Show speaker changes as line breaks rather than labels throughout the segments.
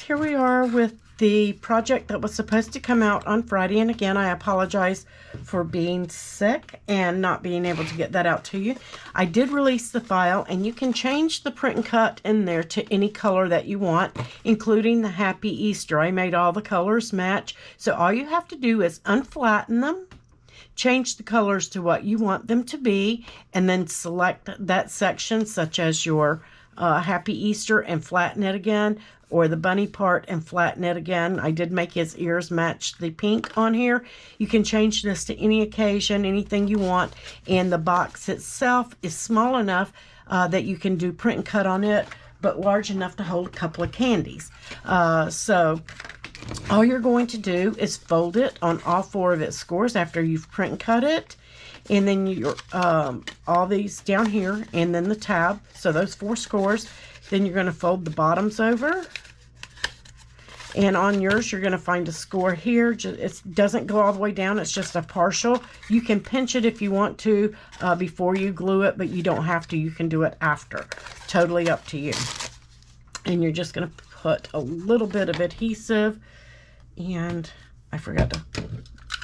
here we are with the project that was supposed to come out on Friday. And again, I apologize for being sick and not being able to get that out to you. I did release the file, and you can change the print and cut in there to any color that you want, including the Happy Easter. I made all the colors match. So all you have to do is unflatten them, change the colors to what you want them to be, and then select that section, such as your Happy Easter, and flatten it again, or the bunny part and flatten it again. I did make his ears match the pink on here. You can change this to any occasion, anything you want, and the box itself is small enough that you can do print and cut on it, but large enough to hold a couple of candies. So all you're going to do is fold it on all 4 of its scores after you've print and cut it. And then you're all these down here, and then the tab. So those 4 scores. Then you're going to fold the bottoms over. And on yours, you're going to find a score here. It doesn't go all the way down. It's just a partial. You can pinch it if you want to before you glue it, but you don't have to. You can do it after. Totally up to you. And you're just going to put a little bit of adhesive. And I forgot to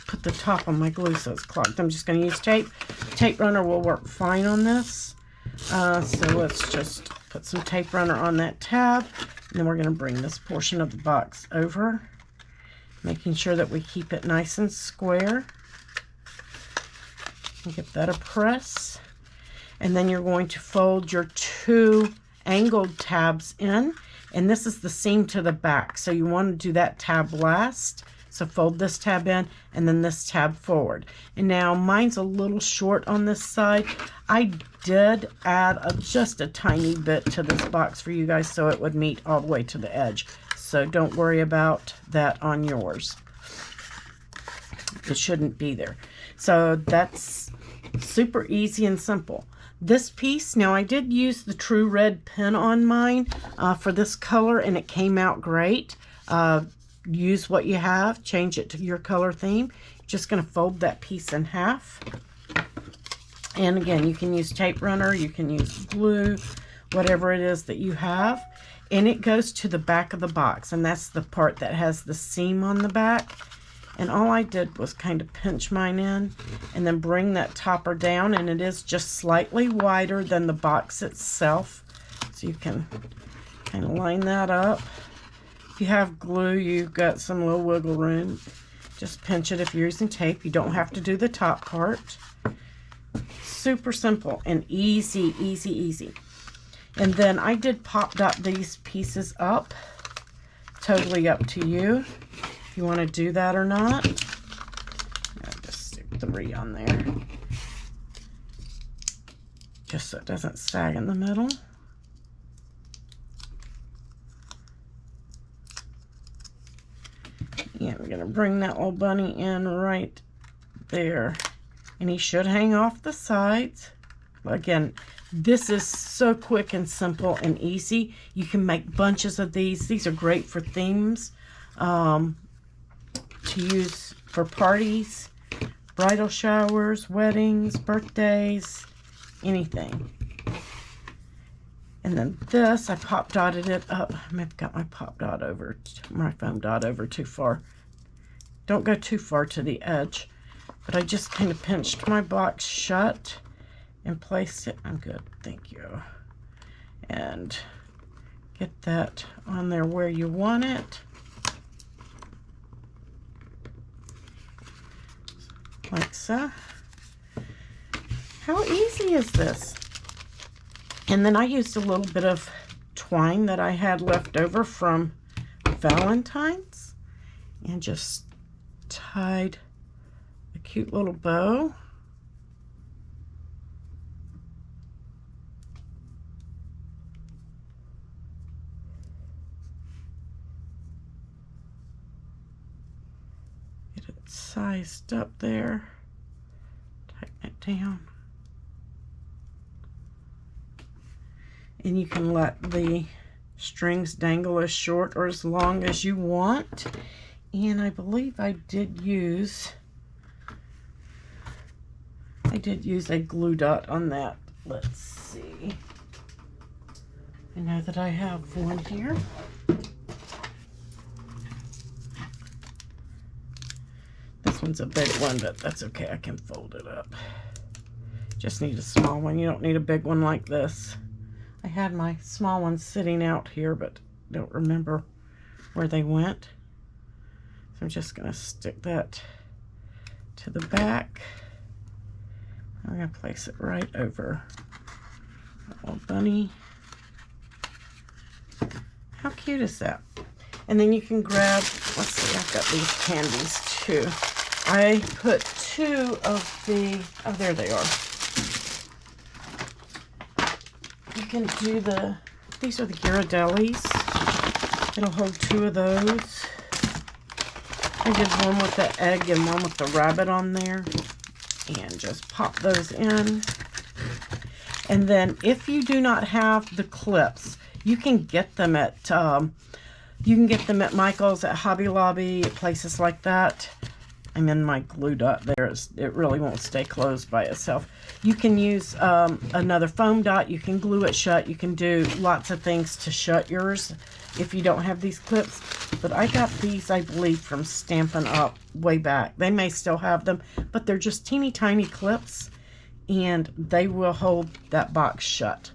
put the top on my glue so it's clogged. I'm just going to use tape. Tape runner will work fine on this. So let's just put some tape runner on that tab. And then we're going to bring this portion of the box over, making sure that we keep it nice and square. And give that a press. And then you're going to fold your 2 angled tabs in. And this is the seam to the back. So you want to do that tab last. So fold this tab in and then this tab forward. And now mine's a little short on this side. I did add just a tiny bit to this box for you guys so it would meet all the way to the edge. So don't worry about that on yours. It shouldn't be there. So that's super easy and simple. This piece, now I did use the True Red pen on mine for this color, and it came out great. Use what you have, change it to your color theme. Just going to fold that piece in half. And again, you can use tape runner, you can use glue, whatever it is that you have. And it goes to the back of the box, and that's the part that has the seam on the back. And all I did was kind of pinch mine in and then bring that topper down, and it is just slightly wider than the box itself. So you can kind of line that up. If you have glue, you've got some little wiggle room. Just pinch it if you're using tape. You don't have to do the top part. Super simple and easy, easy, easy. And then I did pop dot these pieces up. Totally up to you if you want to do that or not. I'll just stick 3 on there, just so it doesn't sag in the middle. Yeah, we're going to bring that little bunny in right there. And he should hang off the sides. Again, this is so quick and simple and easy. You can make bunches of these. These are great for themes, to use for parties, bridal showers, weddings, birthdays, anything. And then this, I pop dotted it up. I may have got my pop dot over, my foam dot over too far. Don't go too far to the edge. But I just kind of pinched my box shut and placed it. I'm good, thank you. And get that on there where you want it. Like so. How easy is this? And then I used a little bit of twine that I had left over from Valentine's and just tied a cute little bow. Get it sized up there. Tighten it down. And you can let the strings dangle as short or as long as you want. And I believe I did use a glue dot on that. Let's see. I know that I have one here. one's a big one, but that's okay. I can fold it up. Just need a small one. You don't need a big one like this. I had my small ones sitting out here, but don't remember where they went. So I'm just going to stick that to the back. I'm going to place it right over that little bunny. How cute is that? And then you can grab, let's see, I've got these candies too. I put 2 of the, oh, there they are. You can do these are the Ghirardellis. It'll hold 2 of those. I did one with the egg and one with the rabbit on there. And just pop those in. And then if you do not have the clips, you can get them at Michael's, at Hobby Lobby, places like that. And then my glue dot there, it really won't stay closed by itself. You can use another foam dot. You can glue it shut. You can do lots of things to shut yours if you don't have these clips. But I got these, I believe, from Stampin' Up! Way back. They may still have them, but they're just teeny tiny clips, and they will hold that box shut.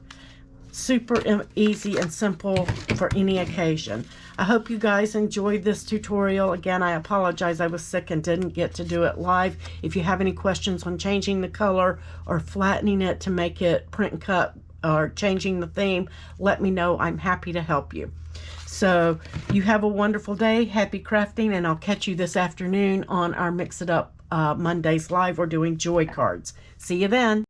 Super easy and simple for any occasion. I hope you guys enjoyed this tutorial. Again, I apologize I was sick and didn't get to do it live. If you have any questions on changing the color or flattening it to make it print and cut or changing the theme, let me know. I'm happy to help you. So you have a wonderful day. Happy crafting, and I'll catch you this afternoon on our Mix It Up Mondays live. We're doing joy cards. See you then.